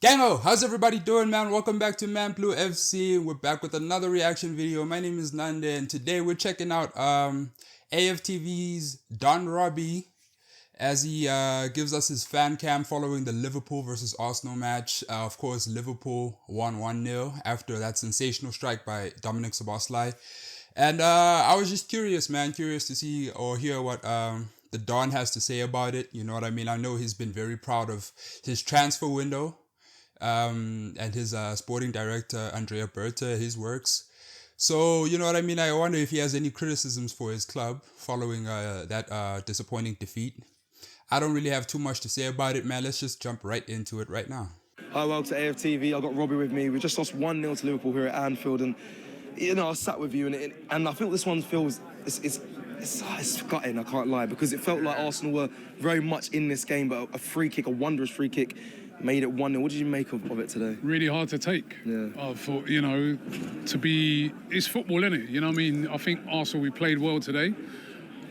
Gango, how's everybody doing, man? Welcome back to Man Blue FC. We're back with another reaction video. My name is Nanda, and today we're checking out AFTV's Don Robbie as he gives us his fan cam following the Liverpool versus Arsenal match. Of course, Liverpool won 1-0 after that sensational strike by Dominic SZOBOSZLAI. And I was just curious, man, curious to see or hear what the Don has to say about it. You know what I mean? I know he's been very proud of his transfer window. And his sporting director, Andrea Berta, his works. So, you know what I mean? I wonder if he has any criticisms for his club following that disappointing defeat. I don't really have too much to say about it, man. Let's just jump right into it right now. Hi, welcome to AFTV. I've got Robbie with me. We just lost 1-0 to Liverpool here at Anfield, and I sat with you, and I feel this one feels it's gutting. I can't lie, because it felt like Arsenal were very much in this game, but a free kick, a wondrous free kick, made it 1-0. What did you make of it today? Really hard to take. Yeah. I thought, it's football, isn't it? You know what I mean? I think Arsenal, we played well today,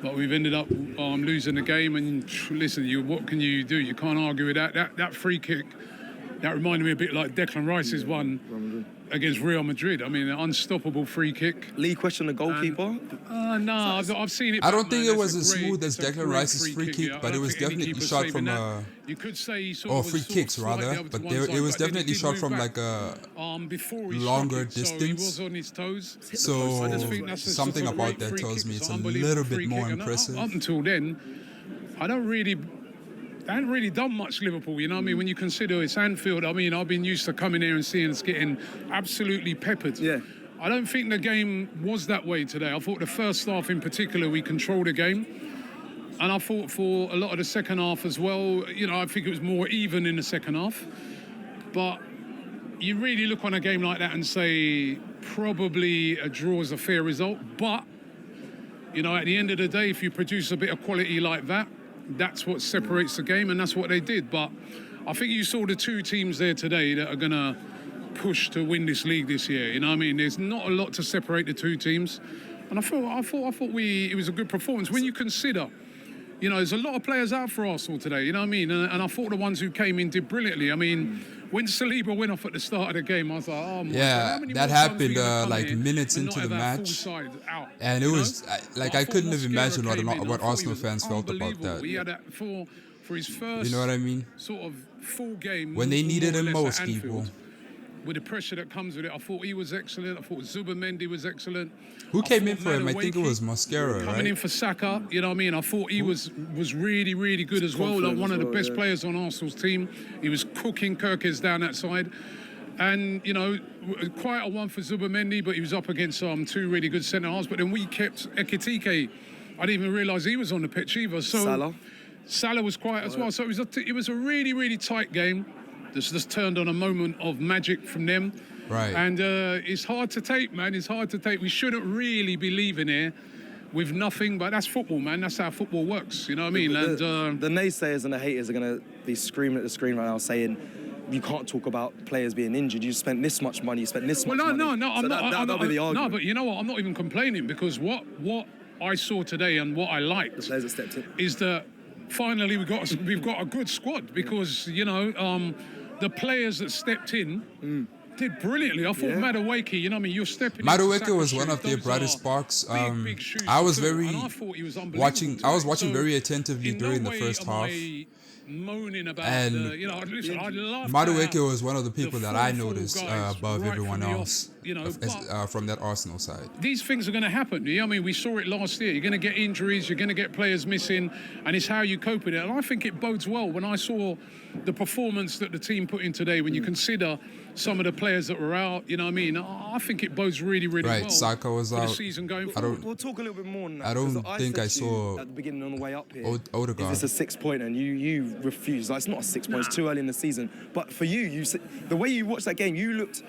but we've ended up losing the game. And listen, what can you do? You can't argue with that. That free kick, that reminded me a bit like Declan Rice's one against Real Madrid. I mean, an unstoppable free kick. Lee questioned the goalkeeper? No, I've seen it. I don't think it was as smooth as Declan Rice's free kick, but it was definitely shot from a... You could say free kicks rather, but it was definitely shot from like a longer distance. So he was on his toes. So something about that tells me it's a little bit more impressive. Up until then, I hadn't really done much Liverpool, you know what I mean? When you consider it's Anfield, I mean, I've been used to coming here and seeing us getting absolutely peppered. Yeah. I don't think the game was that way today. I thought the first half in particular, we controlled the game. And I thought for a lot of the second half as well, I think it was more even in the second half. But you really look on a game like that and say probably a draw is a fair result. But, at the end of the day, if you produce a bit of quality like that, that's what separates the game, and that's what they did. But I think you saw the two teams there today that are going to push to win this league this year. You know what I mean? There's not a lot to separate the two teams. And I thought it was a good performance. When you consider... there's a lot of players out for Arsenal today, you know what I mean? And I thought the ones who came in did brilliantly. I mean, when Saliba went off at the start of the game, I was like, oh my God. Yeah, that happened like minutes into the match. And it was, I couldn't have imagined what Arsenal fans felt about that. He had that for his first, you know what I mean? Sort of full game. When they needed him most, people. With the pressure that comes with it, I thought he was excellent. I thought Zubomendy was excellent. Who came in for him? I think it was Mascara, right? Coming in for Saka, you know what I mean? I thought he was really, really good as well. Like one of the best players on Arsenal's team. He was cooking Kirkes down that side. And, quite a one for Zubomendy, but he was up against two really good centre-halves. But then we kept Ekitike. I didn't even realise he was on the pitch either. So Salah was quiet as well. So it was a really, really tight game. This just turned on a moment of magic from them. Right. And it's hard to take, man. It's hard to take. We shouldn't really be leaving here with nothing, but that's football, man. That's how football works, you know what I mean? The naysayers and the haters are going to be screaming at the screen right now saying, you can't talk about players being injured. You spent this much money, you spent this much money. No, I'm not. That'll be the argument. No, but you know what? I'm not even complaining, because what I saw today and what I liked the players that stepped in is that finally we've got a good squad, because, the players that stepped in did brilliantly. I thought Madueke, you know what I mean? You're stepping in. Madueke was one of their brightest sparks. I was watching very attentively during the first half. Moaning about and I love Madueke was one of the people that I noticed above right everyone from else from that Arsenal side. These things are going to happen. I mean, we saw it last year. You're going to get injuries, you're going to get players missing, and it's how you cope with it. And I think it bodes well when I saw the performance that the team put in today, when you consider some of the players that were out, you know what I mean? I think it bodes really, really well. Right, Saka was out. The season going forward. We'll talk a little bit more on that. I don't think I saw at the beginning on the way up here. Odegaard. If it's a 6-pointer and you refuse, it's not a 6 points, too early in the season. But for you, the way you watched that game, you looked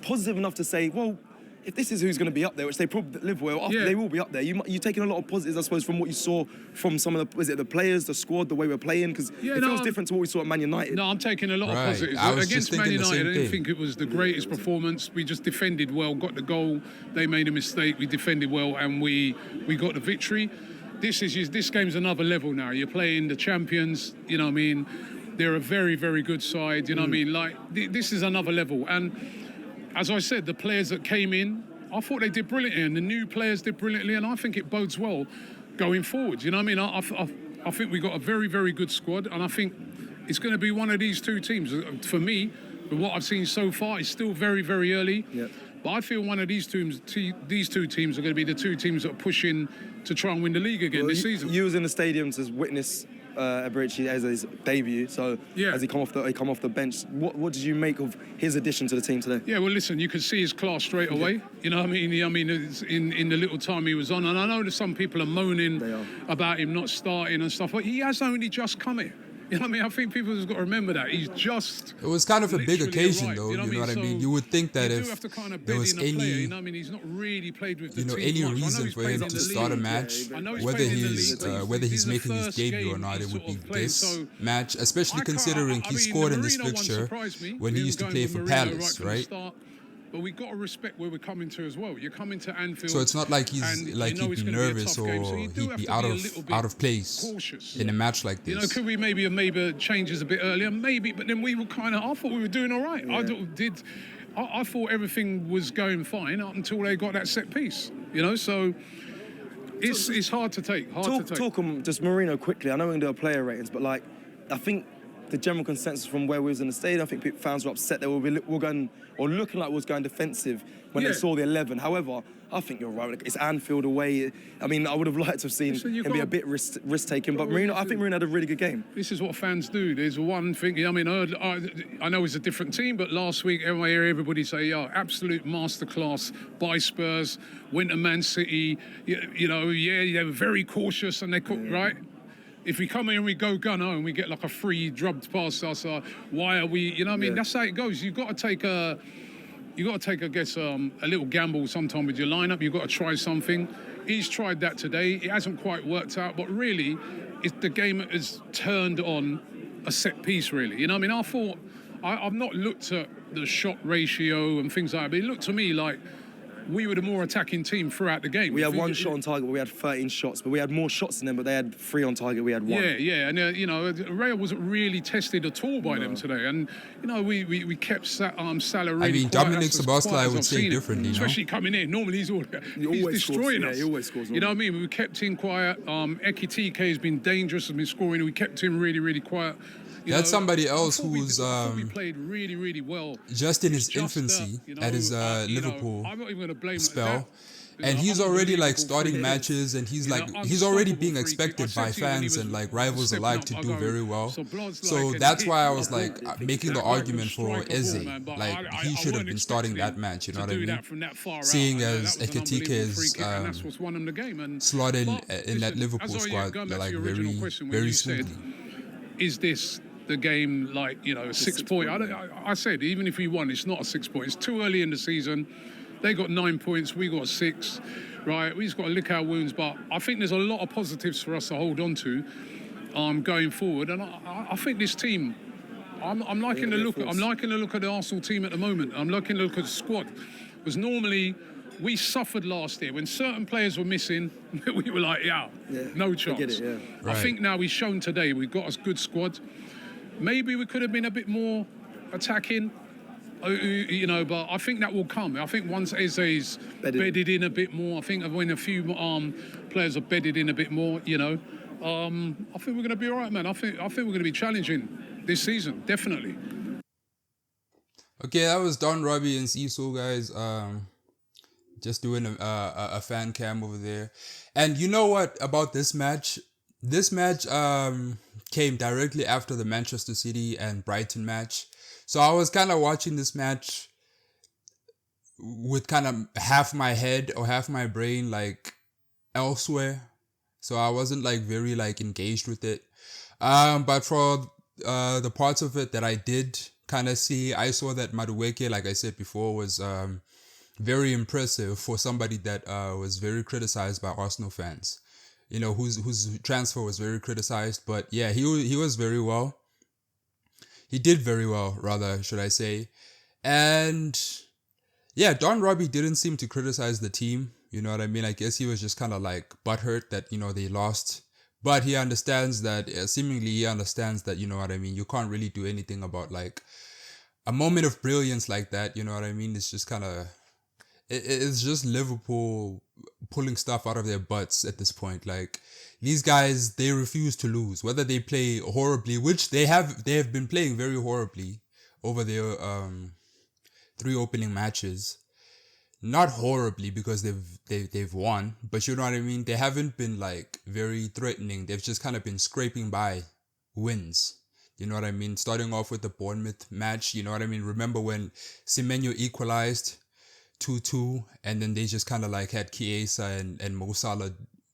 positive enough to say, well, if this is who's going to be up there, which they probably live well, they will be up there. You're taking a lot of positives, I suppose, from what you saw from some of the players, the squad, the way we're playing, because it feels different to what we saw at Man United. No, I'm taking a lot of positives. Against Man United, I didn't think it was the greatest performance. We just defended well, got the goal. They made a mistake. We defended well, and we got the victory. This game's another level now. You're playing the champions, you know what I mean? They're a very, very good side. You know what I mean? Like, this is another level. And as I said, the players that came in, I thought they did brilliantly, and the new players did brilliantly, and I think it bodes well going forward. You know what I mean? I think we got a very, very good squad, and I think it's going to be one of these two teams. For me, with what I've seen so far, it's still very, very early. Yep. But I feel one of these two teams are going to be the two teams that are pushing to try and win the league again this season. You was in the stadium to witness Eberici as his debut. So as he come off the bench, what did you make of his addition to the team today? Yeah, well, listen, you could see his class straight away. You know what I mean? It's in the little time he was on, and I know that some people are moaning about him not starting and stuff, but he has only just come here. You know what I mean? I think people have got to remember that. He's just... It was kind of a big occasion, though, you know what I mean? You would think that you if do have to kind of there was any... you know what I mean? He's not really played with the team any much. reason for him to start a match, whether he's making his debut or not, it would be this match, especially considering he scored in this fixture when he used to play for Palace, right? But we've got to respect where we're coming to as well. You're coming to Anfield. So it's not like he'd be nervous or he'd be out of place in a match like this. You know, could we maybe have made changes a bit earlier? Maybe, but then we were I thought we were doing all right. Yeah. I thought everything was going fine up until they got that set piece. You know, so it's hard to take. Talk on just Marino quickly. I know we're going to do our player ratings, but like, I think the general consensus from where we was in the stadium, I think fans were upset that we were going, or looking like we was going defensive when they saw the 11. However, I think you're right. It's Anfield away. I mean, I would have liked to have seen him be a bit risk-taking, but I think Marino had a really good game. This is what fans do. There's one thing, I mean, I know it's a different team, but last week I hear everybody say, absolute masterclass by Spurs, went to Man City, they were very cautious and they could, right? If we come in and we go gunner and we get like a free drubbed past us, why are we? You know what I mean? That's how it goes. You've got to take a little gamble sometime with your lineup. You've got to try something. He's tried that today. It hasn't quite worked out, but really, the game has turned on a set piece. Really, you know what I mean? I thought I've not looked at the shot ratio and things like that, but it looked to me like we were the more attacking team throughout the game. We had one shot on target, but we had 13 shots. But we had more shots than them, but they had 3 on target, we had 1. Yeah. And, Real wasn't really tested at all by them today. And, we kept Salah really I mean, quiet. Dominic Szoboszlai would say differently, especially coming in. Normally, he's destroying us. He always scores. You know what I mean? We kept him quiet. Ekitike has been dangerous, has been scoring. We kept him really, really quiet. That's somebody else who's we played really, really well. Just in his infancy at his Liverpool spell. And he's already starting matches, and he's already being expected by fans and rivals alike to do very well. So that's why I was making the argument for Eze. He should have been starting that match, you know what I mean? Seeing as Ekitike is slotted in that Liverpool squad very, very smoothly. Is this the game 6 point? I said, even if we won, it's not a 6 point. It's too early in the season. They got 9 points, we got 6, right? We just got to lick our wounds, but I think there's a lot of positives for us to hold on to going forward. And I think this team, I'm liking the look. I'm liking the look of the Arsenal team at the moment. I'm liking the look of the squad. Because normally we suffered last year when certain players were missing. We were like, no chance. I get it, I think now we've shown today we've got a good squad. Maybe we could have been a bit more attacking. But I think that will come. I think once Eze's bedded in a bit more, I think when a few players are bedded in a bit more, I think we're going to be all right, man. I think we're going to be challenging this season, definitely. Okay, that was Don, Robbie, and SZOBOSZLAI, guys. Just doing a fan cam over there. And you know what about this match? This match came directly after the Manchester City and Brighton match. So I was kind of watching this match with kind of half my head or half my brain elsewhere. So I wasn't very engaged with it. But for the parts of it that I did kind of see, I saw that Madueke, like I said before, was very impressive for somebody that was very criticized by Arsenal fans. Whose transfer was very criticized. But yeah, he was very well. He did very well, rather, should I say. And yeah, Don Robbie didn't seem to criticize the team. You know what I mean? I guess he was just kind of butthurt that, they lost. But he understands that, seemingly he understands that, you know what I mean, you can't really do anything about like a moment of brilliance like that, you know what I mean? It's just kind of, it's just Liverpool pulling stuff out of their butts at this point. Like, these guys, they refuse to lose, whether they play horribly, which they have been playing very horribly over their 3 opening matches. Not horribly, because they've won, but you know what I mean, they haven't been like very threatening. They've just kind of been scraping by wins. You know what I mean? Starting off with the Bournemouth match, you know what I mean? Remember when Semenyo equalized 2-2, and then they just kind of like had Chiesa and Mo Salah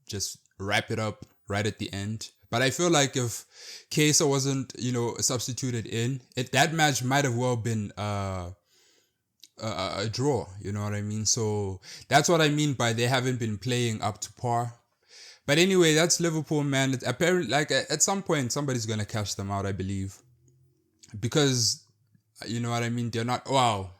just wrap it up right at the end. But I feel like if Chiesa wasn't, you know, substituted in, that match might have well been a draw, you know what I mean? So that's what I mean by they haven't been playing up to par. But anyway, that's Liverpool, man. It's apparently, like, at some point somebody's gonna cash them out, I believe, because, you know what I mean, they're not, wow,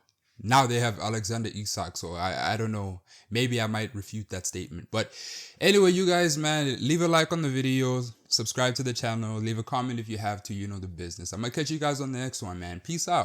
now they have Alexander Isak, so I don't know, maybe I might refute that statement. But anyway, you guys, man, leave a like on the video, subscribe to the channel, leave a comment if you have to, you know the business. I'm gonna catch you guys on the next one, man. Peace out.